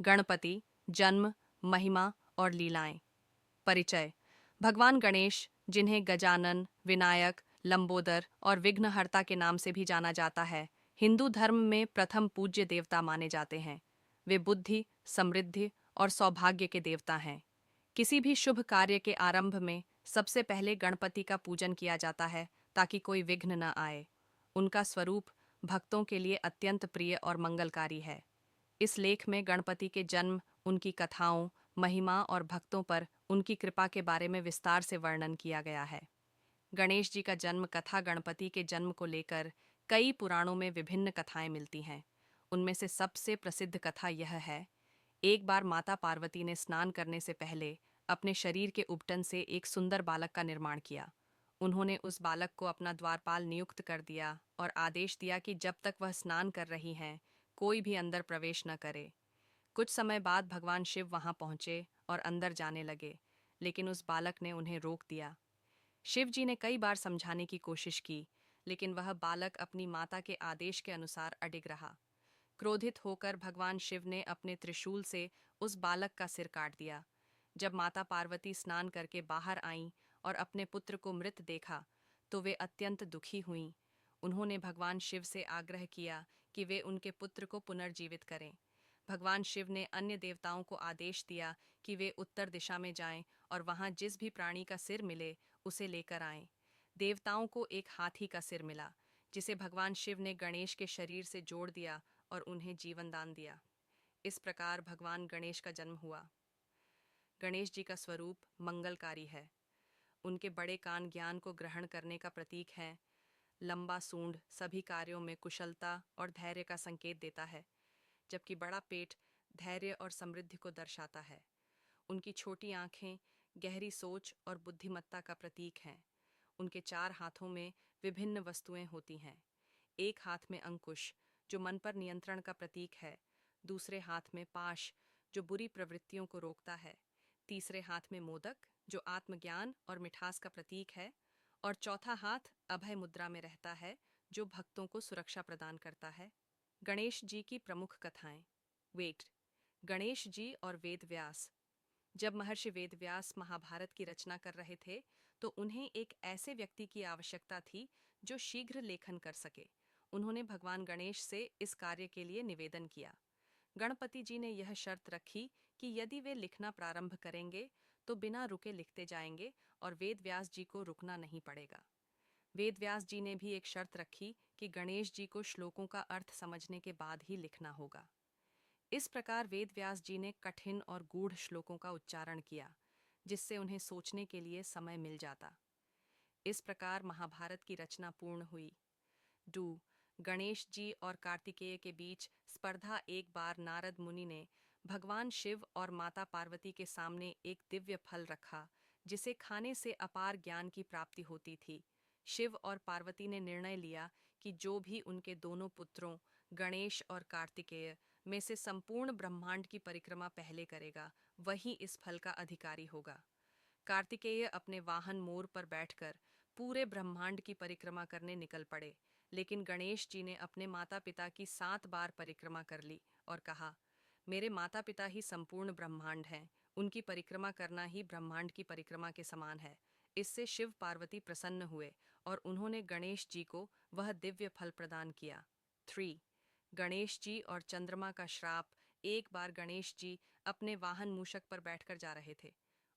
गणपति, जन्म, महिमा और लीलाएं। परिचय। भगवान गणेश, जिन्हें गजानन, विनायक, लंबोदर और विघ्नहर्ता के नाम से भी जाना जाता है, हिंदू धर्म में प्रथम पूज्य देवता माने जाते हैं। वे बुद्धि, समृद्धि और सौभाग्य के देवता हैं। किसी भी शुभ कार्य के आरंभ में सबसे पहले गणपति का पूजन किया जाता है ताकि कोई विघ्न न आए। उनका स्वरूप भक्तों के लिए अत्यंत प्रिय और मंगलकारी है। इस लेख में गणपति के जन्म, उनकी कथाओं, महिमा और भक्तों पर उनकी कृपा के बारे में विस्तार से वर्णन किया गया है। गणेश जी का जन्म कथा। गणपति के जन्म को लेकर कई पुराणों में विभिन्न कथाएं मिलती हैं। उनमें से सबसे प्रसिद्ध कथा यह है। एक बार माता पार्वती ने स्नान करने से पहले अपने शरीर के उबटन से एक सुंदर बालक का निर्माण किया। उन्होंने उस बालक को अपना द्वारपाल नियुक्त कर दिया और आदेश दिया कि जब तक वह स्नान कर रही हैं, कोई भी अंदर प्रवेश न करे। कुछ समय बाद भगवान शिव वहां पहुंचे और अंदर जाने लगे, लेकिन उस बालक ने उन्हें रोक दिया। शिव जी ने कई बार समझाने की कोशिश की, लेकिन वह बालक अपनी माता के आदेश के अनुसार अडिग रहा। क्रोधित होकर भगवान शिव ने अपने त्रिशूल से उस बालक का सिर काट दिया। जब माता पार्वती स्नान करके बाहर आईं और अपने पुत्र को मृत देखा, तो वे अत्यंत दुखी हुईं। उन्होंने भगवान शिव से आग्रह किया कि वे उनके पुत्र को पुनर्जीवित करें। भगवान शिव ने अन्य देवताओं को आदेश दिया कि वे उत्तर दिशा में जाएं और वहां जिस भी प्राणी का सिर मिले उसे लेकर आएं। देवताओं को एक हाथी का सिर मिला, जिसे भगवान शिव ने गणेश के शरीर से जोड़ दिया और उन्हें जीवन दान दिया। इस प्रकार भगवान गणेश का जन्म हुआ। गणेश जी का स्वरूप मंगलकारी है। उनके बड़े कान ज्ञान को ग्रहण करने का प्रतीक हैं। लंबा सूंड सभी कार्यों में कुशलता और धैर्य का संकेत देता है, जबकि बड़ा पेट धैर्य और समृद्धि को दर्शाता है। उनकी छोटी आंखें गहरी सोच और बुद्धिमत्ता का प्रतीक हैं। उनके 4 हाथों में विभिन्न वस्तुएं होती हैं। एक हाथ में अंकुश, जो मन पर नियंत्रण का प्रतीक है। दूसरे हाथ में पाश, जो बुरी प्रवृत्तियों को रोकता है। तीसरे हाथ में मोदक, जो आत्मज्ञान और मिठास का प्रतीक है। और चौथा हाथ अभय मुद्रा में रहता है, जो भक्तों को सुरक्षा प्रदान करता है। गणेश जी की प्रमुख कथाएं। वेट। गणेश जी और वेद व्यास। जब महर्षि वेदव्यास महाभारत की रचना कर रहे थे, तो उन्हें एक ऐसे व्यक्ति की आवश्यकता थी जो शीघ्र लेखन कर सके। उन्होंने भगवान गणेश से इस कार्य के लिए निवेदन किया। गणपति जी ने यह शर्त रखी कि यदि वे लिखना प्रारंभ करेंगे तो बिना रुके लिखते जाएंगे और वेदव्यास जी को रुकना नहीं पड़ेगा। वेदव्यास जी ने भी एक शर्त रखी कि गणेश जी को श्लोकों का अर्थ समझने के बाद ही लिखना होगा। इस प्रकार वेदव्यास जी ने कठिन और गूढ़ श्लोकों का उच्चारण किया, जिससे उन्हें सोचने के लिए समय मिल जाता। इस प्रकार महाभारत की रचना पूर्ण हुई। डू। गणेश जी और कार्तिकेय के बीच स्पर्धा। एक बार नारद मुनि ने भगवान शिव और माता पार्वती के सामने एक दिव्य फल रखा, जिसे खाने से अपार ज्ञान की प्राप्ति होती थी। शिव और पार्वती ने निर्णय लिया कि जो भी उनके दोनों पुत्रों गणेश और कार्तिकेय में से संपूर्ण ब्रह्मांड की परिक्रमा पहले करेगा, वही इस फल का अधिकारी होगा। कार्तिकेय अपने वाहन मोर पर बैठकर पूरे ब्रह्मांड की परिक्रमा करने निकल पड़े, लेकिन गणेश जी ने अपने माता पिता की 7 बार परिक्रमा कर ली और कहा, मेरे माता पिता ही संपूर्ण ब्रह्मांड हैं, उनकी परिक्रमा करना ही ब्रह्मांड की परिक्रमा के समान है। इससे शिव पार्वती प्रसन्न हुए और उन्होंने गणेश जी को वह दिव्य फल प्रदान किया। 3. गणेश जी और चंद्रमा का श्राप। एक बार गणेश जी अपने वाहन मूषक पर बैठकर जा रहे थे।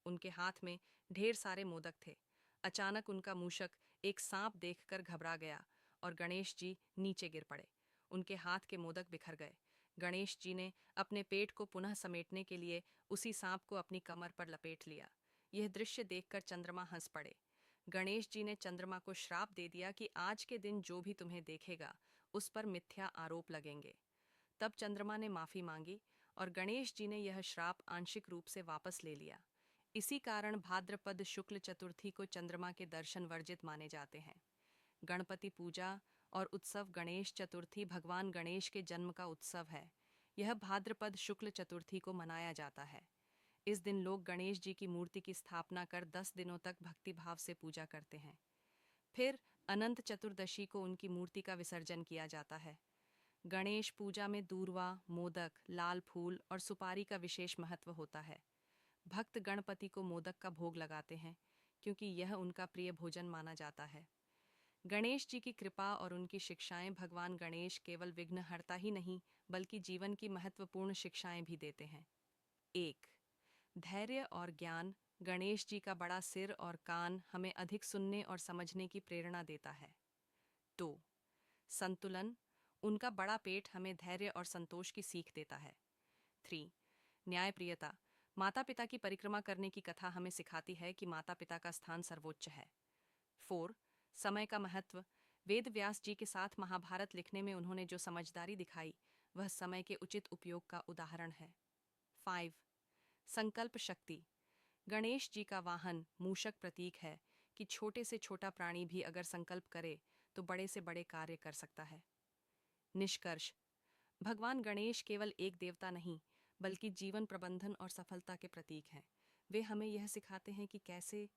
उनके हाथ में ढेर सारे मोदक थे। अचानक उनका मूषक एक सांप देखकर घबरा गया और गणेश जी नीचे गिर पड़े। उनके हाथ के मोदक बिखर गए। गणेश जी ने अपने पेट को पुनः समेटने के लिए उसी सांप को अपनी कमर पर लपेट लिया। यह दृश्य देखकर चंद्रमा हंस पड़े। गणेश जी ने चंद्रमा को श्राप दे दिया कि आज के दिन जो भी तुम्हें देखेगा उस पर मिथ्या आरोप लगेंगे। तब चंद्रमा ने माफी मांगी और गणेश जी ने यह श्राप आंशिक रूप से वापस ले लिया। इसी कारण भाद्रपद शुक्ल चतुर्थी को चंद्रमा के दर्शन वर्जित माने जाते हैं। गणपति पूजा और उत्सव। गणेश चतुर्थी भगवान गणेश के जन्म का उत्सव है। यह भाद्रपद शुक्ल चतुर्थी को मनाया जाता है। इस दिन लोग गणेश जी की मूर्ति की स्थापना कर 10 दिनों तक भक्तिभाव से पूजा करते हैं। फिर अनंत चतुर्दशी को उनकी मूर्ति का विसर्जन किया जाता है। गणेश पूजा में दूर्वा, मोदक, लाल फूल और सुपारी का विशेष महत्व होता है। भक्त गणपति को मोदक का भोग लगाते हैं क्योंकि यह उनका प्रिय भोजन माना जाता है। गणेश जी की कृपा और उनकी शिक्षाएं। भगवान गणेश केवल विघ्नहर्ता ही नहीं बल्कि जीवन की महत्वपूर्ण शिक्षाएं भी देते हैं। 1. धैर्य और ज्ञान। गणेश जी का बड़ा सिर और कान हमें अधिक सुनने और समझने की प्रेरणा देता है। 2. संतुलन। उनका बड़ा पेट हमें धैर्य और संतोष की सीख देता है। 3. न्यायप्रियता। माता पिता की परिक्रमा करने की कथा हमें सिखाती है कि माता पिता का स्थान सर्वोच्च है। 4. समय का महत्व। वेद व्यास जी के साथ महाभारत लिखने में उन्होंने जो समझदारी दिखाई वह समय के उचित उपयोग का उदाहरण है। 5. संकल्प शक्ति। गणेश जी का वाहन मूषक प्रतीक है कि छोटे से छोटा प्राणी भी अगर संकल्प करे तो बड़े से बड़े कार्य कर सकता है। निष्कर्ष, भगवान गणेश केवल एक देवता नहीं बल्कि जीवन प्रबंधन और सफलता के प्रतीक हैं। वे हमें यह सिखाते हैं कि कैसे